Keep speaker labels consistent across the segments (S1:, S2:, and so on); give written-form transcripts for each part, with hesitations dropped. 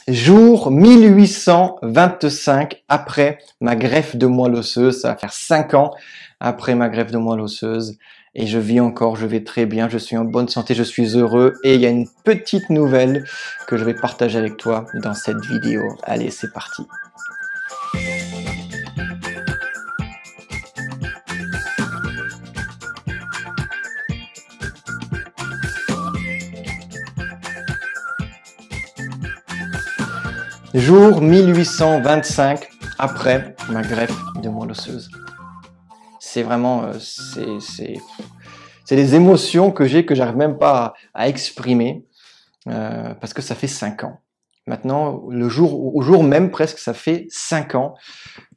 S1: Jour 1825 après ma greffe de moelle osseuse. Ça va faire 5 ans après ma greffe de moelle osseuse. Et je vis encore, je vais très bien, je suis en bonne santé, je suis heureux. Et il y a une petite nouvelle que je vais partager avec toi dans cette vidéo. Allez, c'est parti. Jour 1825 après ma greffe de moelle osseuse. C'est vraiment, c'est des émotions que j'ai que j'arrive même pas à exprimer parce que ça fait 5 ans. Maintenant, au jour même presque, ça fait 5 ans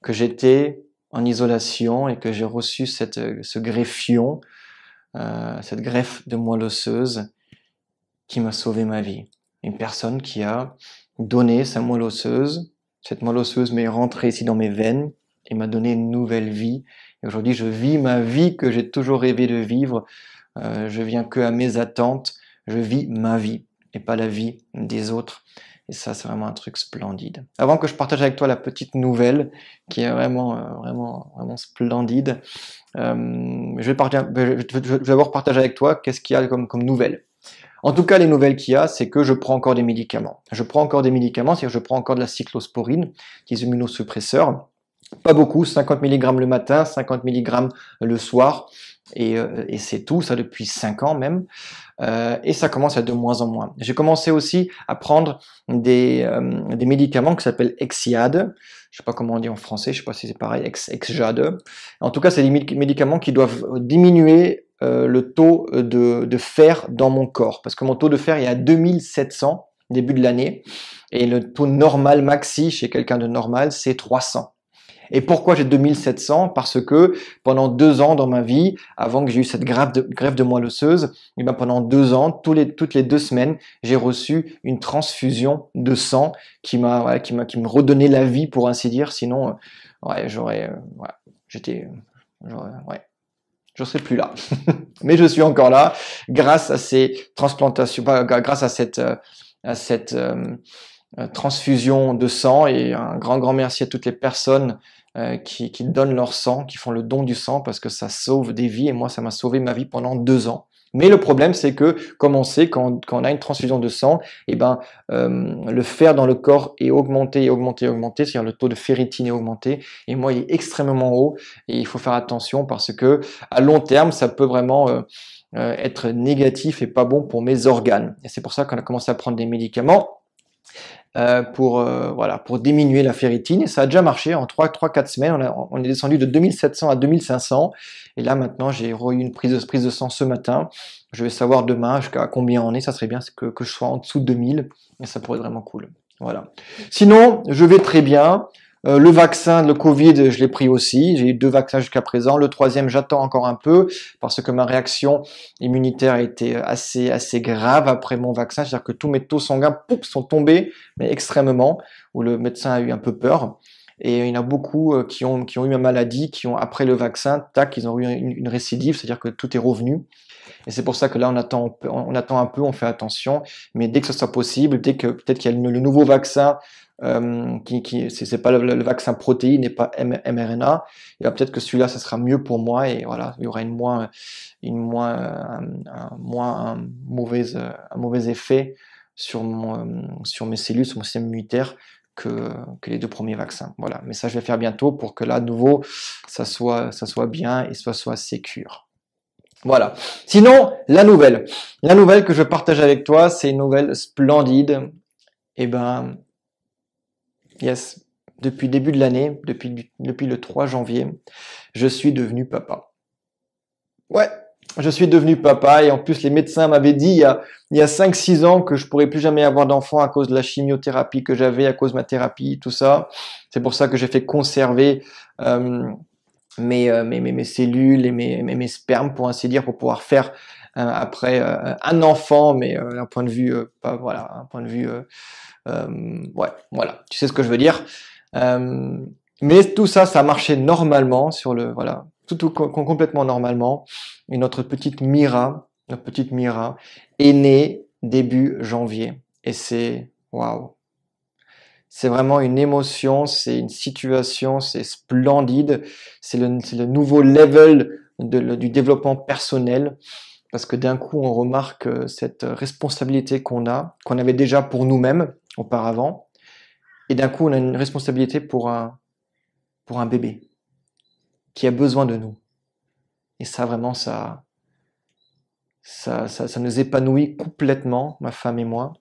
S1: que j'étais en isolation et que j'ai reçu ce greffion, cette greffe de moelle osseuse qui m'a sauvé ma vie. Une personne qui a donné sa moelle osseuse. Cette moelle osseuse m'est rentrée ici dans mes veines et m'a donné une nouvelle vie. Et aujourd'hui, je vis ma vie que j'ai toujours rêvé de vivre. Je viens que à mes attentes. Je vis ma vie et pas la vie des autres. Et ça, c'est vraiment un truc splendide. Avant que je partage avec toi la petite nouvelle, qui est vraiment splendide, je vais d'abord partager avec toi qu'est-ce qu'il y a comme nouvelle. En tout cas, les nouvelles qu'il y a, c'est que je prends encore des médicaments. Je prends encore des médicaments, c'est-à-dire que je prends encore de la cyclosporine, qui est immunosuppresseur. Pas beaucoup, 50 mg le matin, 50 mg le soir, et c'est tout, ça depuis 5 ans même, et ça commence à de moins en moins. J'ai commencé aussi à prendre des médicaments qui s'appellent Exiade, je sais pas comment on dit en français, je sais pas si c'est pareil, Exjade. En tout cas, c'est des médicaments qui doivent diminuer le taux de fer dans mon corps, parce que mon taux de fer est à 2700 début de l'année, et le taux normal maxi chez quelqu'un de normal, c'est 300. Et pourquoi j'ai 2700? Parce que pendant 2 ans dans ma vie, avant que j'ai eu cette greffe de moelle osseuse, et ben pendant 2 ans, toutes les 2 semaines, j'ai reçu une transfusion de sang qui me redonnait la vie, pour ainsi dire. Sinon, je serais plus là. Mais je suis encore là grâce à ces transplantations, grâce à cette transfusion de sang, et un grand merci à toutes les personnes qui donnent leur sang, qui font le don du sang, parce que ça sauve des vies, et moi ça m'a sauvé ma vie pendant 2 ans. Mais le problème, c'est que, comme on sait, quand on a une transfusion de sang, le fer dans le corps est augmenté, c'est-à-dire le taux de ferritine est augmenté, et moi il est extrêmement haut, et il faut faire attention parce que à long terme, ça peut vraiment être négatif et pas bon pour mes organes. Et c'est pour ça qu'on a commencé à prendre des médicaments pour diminuer la ferritine, et ça a déjà marché. En 3-4 semaines, on est descendu de 2700 à 2500, et là maintenant j'ai eu une prise de sang ce matin. Je vais savoir demain jusqu'à combien on est. Ça serait bien que je sois en dessous de 2000, et ça pourrait être vraiment cool. Voilà. Sinon, je vais très bien. Le vaccin, le Covid, je l'ai pris aussi. J'ai eu 2 vaccins jusqu'à présent. Le 3e, j'attends encore un peu parce que ma réaction immunitaire a été assez grave après mon vaccin. C'est-à-dire que tous mes taux sanguins sont tombés, mais extrêmement, où le médecin a eu un peu peur. Et il y en a beaucoup qui ont eu ma maladie, qui ont, après le vaccin, ils ont eu une récidive, c'est-à-dire que tout est revenu. Et c'est pour ça que là, on attend un peu, on fait attention. Mais dès que ce sera possible, dès que peut-être qu'il y a le nouveau vaccin, c'est pas le vaccin protéine et pas mRNA, et peut-être que celui-là, ça sera mieux pour moi, et voilà, il y aura un mauvais effet sur mes cellules, sur mon système immunitaire que les 2 premiers vaccins. Voilà. Mais ça, je vais faire bientôt pour que là, à nouveau, ça soit bien et soit sécure. Voilà. Sinon, la nouvelle que je partage avec toi, c'est une nouvelle splendide. Yes, depuis début de l'année, depuis le 3 janvier, je suis devenu papa. Ouais, je suis devenu papa, et en plus les médecins m'avaient dit il y a 5-6 ans que je pourrais plus jamais avoir d'enfant à cause de la chimiothérapie que j'avais, à cause de ma thérapie, tout ça. C'est pour ça que j'ai fait conserver mes cellules et mes spermes, pour ainsi dire, pour pouvoir faire après un enfant, mais d'un point de vue voilà, tu sais ce que je veux dire. Mais tout ça a marché normalement complètement normalement. Et notre petite Mira est née début janvier. Et c'est waouh. C'est vraiment une émotion, c'est une situation, c'est splendide. C'est le nouveau level du développement personnel. Parce que d'un coup, on remarque cette responsabilité qu'on avait déjà pour nous-mêmes auparavant. Et d'un coup, on a une responsabilité pour un bébé qui a besoin de nous. Et ça, vraiment, ça nous épanouit complètement, ma femme et moi.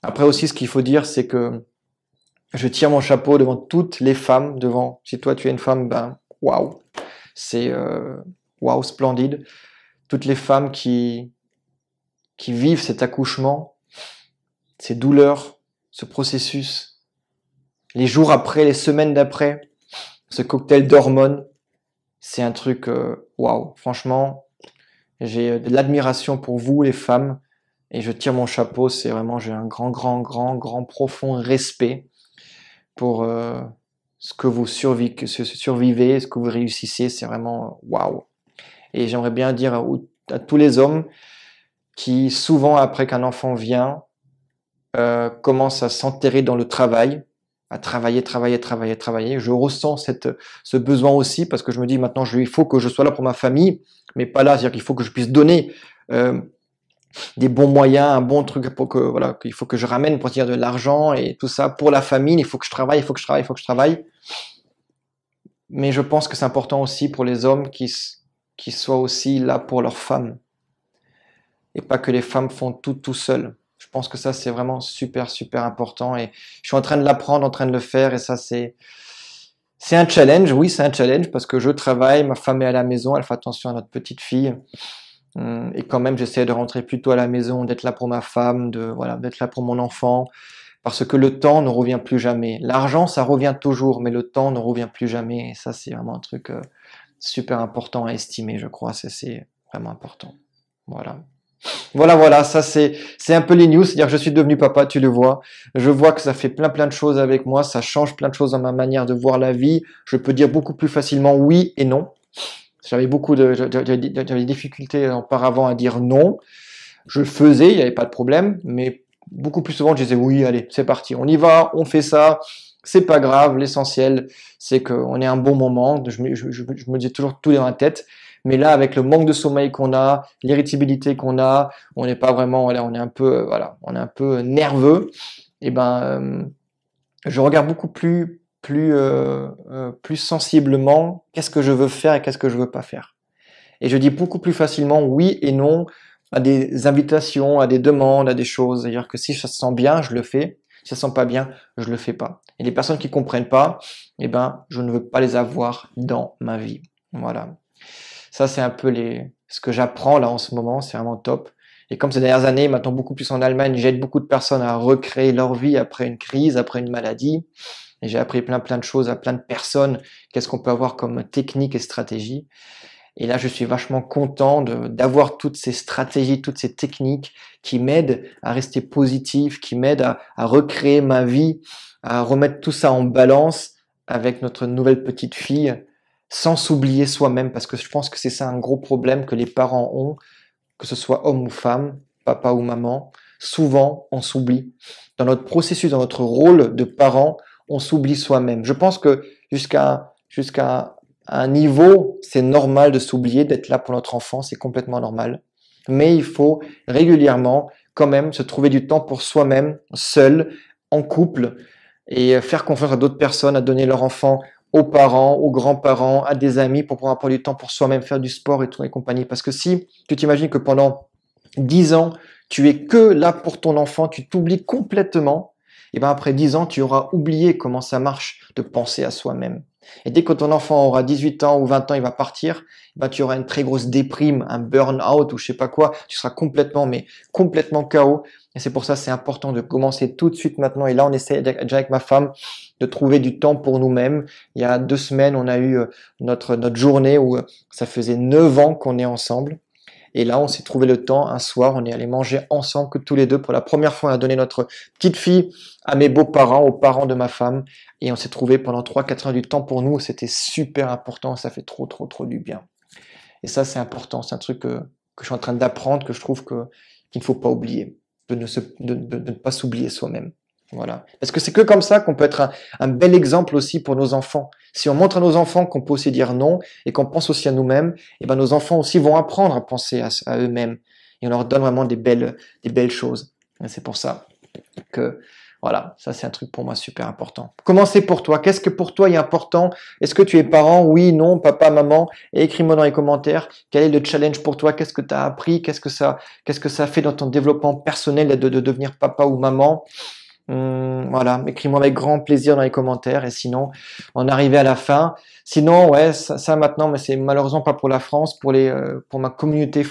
S1: Après aussi, ce qu'il faut dire, c'est que je tire mon chapeau devant toutes les femmes, si toi tu es une femme, ben, waouh, c'est waouh, splendide. Toutes les femmes qui vivent cet accouchement, ces douleurs, ce processus, les jours après, les semaines d'après, ce cocktail d'hormones, c'est un truc waouh. Franchement, j'ai de l'admiration pour vous, les femmes, et je tire mon chapeau. C'est vraiment, j'ai un grand, profond respect pour ce que vous survivez, ce que vous réussissez. C'est vraiment waouh. Et j'aimerais bien dire à tous les hommes qui, souvent après qu'un enfant vient, commencent à s'enterrer dans le travail, à travailler. Je ressens ce besoin aussi parce que je me dis maintenant, il faut que je sois là pour ma famille, mais pas là, c'est-à-dire qu'il faut que je puisse donner des bons moyens, un bon truc pour que voilà, qu'il faut que je ramène pour dire de l'argent et tout ça pour la famille. Il faut que je travaille. Mais je pense que c'est important aussi pour les hommes qui soient aussi là pour leurs femmes et pas que les femmes font tout seuls. Je pense que ça, c'est vraiment super important et je suis en train de l'apprendre, en train de le faire et ça, c'est un challenge. Oui, c'est un challenge parce que je travaille, ma femme est à la maison, elle fait attention à notre petite fille et quand même, j'essaie de rentrer plus tôt à la maison, d'être là pour ma femme, d'être là pour mon enfant parce que le temps ne revient plus jamais. L'argent, ça revient toujours, mais le temps ne revient plus jamais et ça, c'est vraiment un truc super important à estimer, je crois. C'est vraiment important. Voilà, ça c'est un peu les news, c'est-à-dire que je suis devenu papa, tu le vois. Je vois que ça fait plein de choses avec moi, ça change plein de choses dans ma manière de voir la vie. Je peux dire beaucoup plus facilement oui et non. J'avais des difficultés auparavant à dire non. Je le faisais, il n'y avait pas de problème, mais beaucoup plus souvent je disais oui, allez, c'est parti, on y va, on fait ça. C'est pas grave, l'essentiel c'est qu'on ait un bon moment. Je me disais toujours tout dans la tête. Mais là, avec le manque de sommeil qu'on a, l'irritabilité qu'on a, on n'est pas vraiment, voilà, on est un peu, on est un peu nerveux. Et ben, je regarde beaucoup plus sensiblement qu'est-ce que je veux faire et qu'est-ce que je veux pas faire. Et je dis beaucoup plus facilement oui et non à des invitations, à des demandes, à des choses. C'est-à-dire que si ça se sent bien, je le fais. Si ça se sent pas bien, je le fais pas. Et les personnes qui comprennent pas, eh ben, je ne veux pas les avoir dans ma vie. Voilà. Ça, c'est un peu ce que j'apprends là en ce moment, c'est vraiment top. Et comme ces dernières années, maintenant beaucoup plus en Allemagne, j'aide beaucoup de personnes à recréer leur vie après une crise, après une maladie. Et j'ai appris plein de choses à plein de personnes, qu'est-ce qu'on peut avoir comme technique et stratégie. Et là, je suis vachement content d'avoir toutes ces stratégies, toutes ces techniques qui m'aident à rester positif, qui m'aident à recréer ma vie, à remettre tout ça en balance avec notre nouvelle petite fille, sans s'oublier soi-même, parce que je pense que c'est ça un gros problème que les parents ont, que ce soit homme ou femme, papa ou maman. Souvent, on s'oublie. Dans notre processus, dans notre rôle de parent, on s'oublie soi-même. Je pense que jusqu'à un niveau, c'est normal de s'oublier, d'être là pour notre enfant, c'est complètement normal. Mais il faut régulièrement, quand même, se trouver du temps pour soi-même, seul, en couple, et faire confiance à d'autres personnes, à donner leur enfant aux parents, aux grands-parents, à des amis pour pouvoir prendre du temps pour soi-même, faire du sport et tout et compagnie. Parce que si tu t'imagines que pendant 10 ans, tu es que là pour ton enfant, tu t'oublies complètement, et ben après 10 ans, tu auras oublié comment ça marche de penser à soi-même. Et dès que ton enfant aura 18 ans ou 20 ans, il va partir, ben tu auras une très grosse déprime, un burn-out ou je sais pas quoi, tu seras complètement KO. Et c'est pour ça c'est important de commencer tout de suite maintenant. Et là, on essaie déjà avec ma femme de trouver du temps pour nous-mêmes. Il y a 2 semaines, on a eu notre journée où ça faisait 9 ans qu'on est ensemble. Et là, on s'est trouvé le temps, un soir, on est allé manger ensemble que tous les deux. Pour la première fois, on a donné notre petite fille à mes beaux-parents, aux parents de ma femme. Et on s'est trouvé pendant 3-4 heures du temps pour nous. C'était super important, ça fait trop du bien. Et ça, c'est important, c'est un truc que je suis en train d'apprendre, que je trouve qu'il ne faut pas oublier, de ne pas s'oublier soi-même. Voilà. Parce que c'est que comme ça qu'on peut être un bel exemple aussi pour nos enfants. Si on montre à nos enfants qu'on peut aussi dire non et qu'on pense aussi à nous-mêmes, et ben nos enfants aussi vont apprendre à penser à eux-mêmes. Et on leur donne vraiment des belles choses. Et c'est pour ça que, voilà, ça c'est un truc pour moi super important. Comment c'est pour toi? Qu'est-ce que pour toi est important? Est-ce que tu es parent? Oui, non, papa, maman? Et écris-moi dans les commentaires. Quel est le challenge pour toi? Qu'est-ce que tu as appris? Qu'est-ce que ça a fait dans ton développement personnel de devenir papa ou maman? Voilà, écris-moi avec grand plaisir dans les commentaires. Et sinon, on est arrivé à la fin. Sinon, ouais, ça maintenant, mais c'est malheureusement pas pour la France, pour ma communauté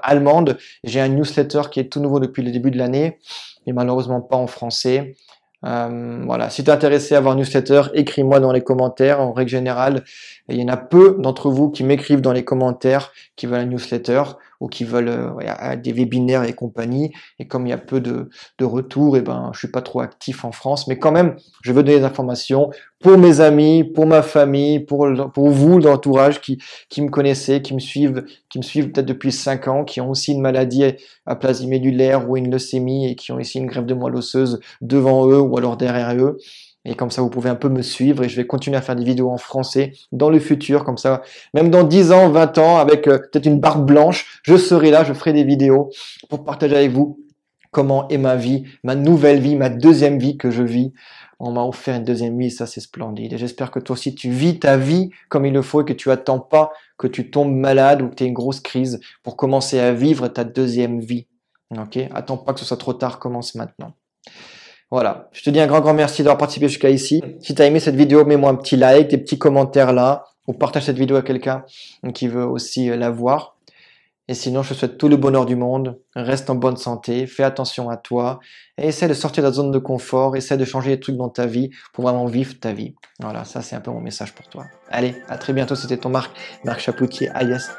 S1: allemande. J'ai un newsletter qui est tout nouveau depuis le début de l'année, mais malheureusement pas en français. Voilà, si tu es intéressé à avoir un newsletter, écris-moi dans les commentaires. En règle générale, il y en a peu d'entre vous qui m'écrivent dans les commentaires qui veulent un newsletter ou qui veulent des webinaires et compagnie. Et comme il y a peu de retours, et ben je suis pas trop actif en France, mais quand même, je veux donner des informations pour mes amis, pour ma famille, pour vous, l'entourage qui me connaissez, qui me suivent peut-être depuis 5 ans, qui ont aussi une maladie aplasie médullaire ou une leucémie et qui ont ici une greffe de moelle osseuse devant eux ou alors derrière eux. Et comme ça, vous pouvez un peu me suivre et je vais continuer à faire des vidéos en français dans le futur. Comme ça, même dans 10 ans, 20 ans, avec peut-être une barbe blanche, je serai là, je ferai des vidéos pour partager avec vous comment est ma vie, ma nouvelle vie, ma deuxième vie que je vis. On m'a offert une deuxième vie, ça c'est splendide. Et j'espère que toi aussi tu vis ta vie comme il le faut et que tu attends pas que tu tombes malade ou que tu aies une grosse crise pour commencer à vivre ta deuxième vie. Ok? Attends pas que ce soit trop tard, commence maintenant. Voilà, je te dis un grand merci d'avoir participé jusqu'à ici. Si tu as aimé cette vidéo, mets-moi un petit like, des petits commentaires là, ou partage cette vidéo à quelqu'un qui veut aussi la voir. Et sinon, je te souhaite tout le bonheur du monde, reste en bonne santé, fais attention à toi, et essaie de sortir de la zone de confort, essaie de changer les trucs dans ta vie pour vraiment vivre ta vie. Voilà, ça c'est un peu mon message pour toi. Allez, à très bientôt, c'était ton Marc Chapoutier, alias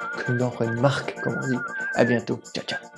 S1: Marc, comme on dit. À bientôt, ciao ciao.